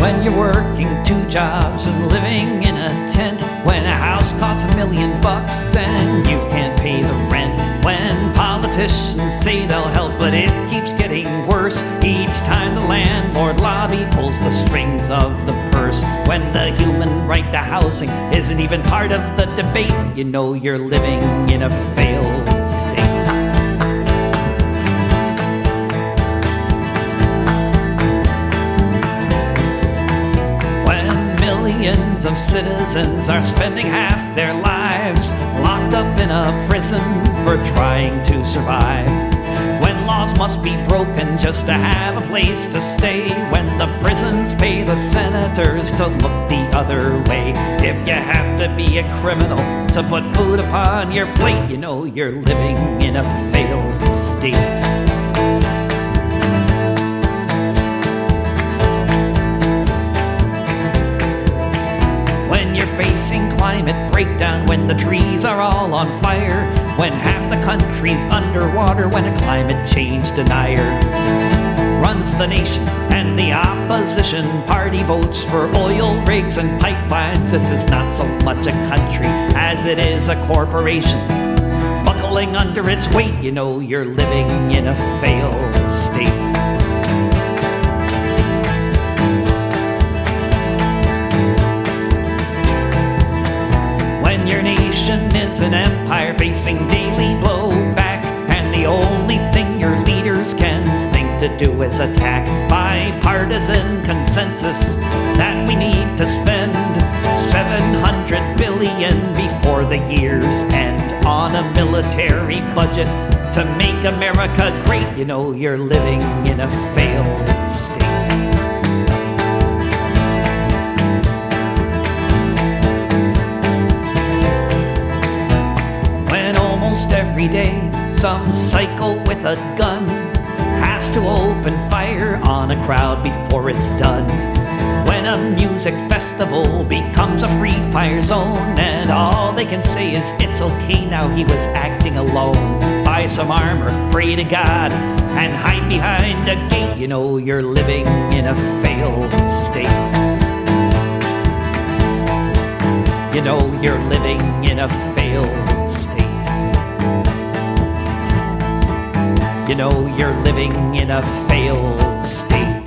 When you're working 2 jobs and living in a tent, when a house costs $1 million and you can't pay the rent, when politicians say they'll help but it keeps getting worse each time the landlord lobby pulls the strings of the purse, when the human right to housing isn't even part of the debate, you know you're living in a failed state. Millions of citizens are spending half their lives locked up in a prison for trying to survive. When laws must be broken just to have a place to stay. When the prisons pay the senators to look the other way. If you have to be a criminal to put food upon your plate, you know you're living in a failed state. Facing climate breakdown, when the trees are all on fire, when half the country's underwater, when a climate change denier runs the nation and the opposition party votes for oil rigs and pipelines. This is not so much a country as it is a corporation buckling under its weight. You know you're living in a failed state. Your nation is an empire facing daily blowback, and the only thing your leaders can think to do is attack. Bipartisan consensus that we need to spend $700 billion before the year's end on a military budget to make America great. You know you're living in a failed state. Almost every day, some psycho with a gun has to open fire on a crowd before it's done. When a music festival becomes a free fire zone, and all they can say is it's okay now, he was acting alone. Buy some armor, pray to God, and hide behind a gate. You know you're living in a failed state. You know you're living in a failed state. You know you're living in a failed state.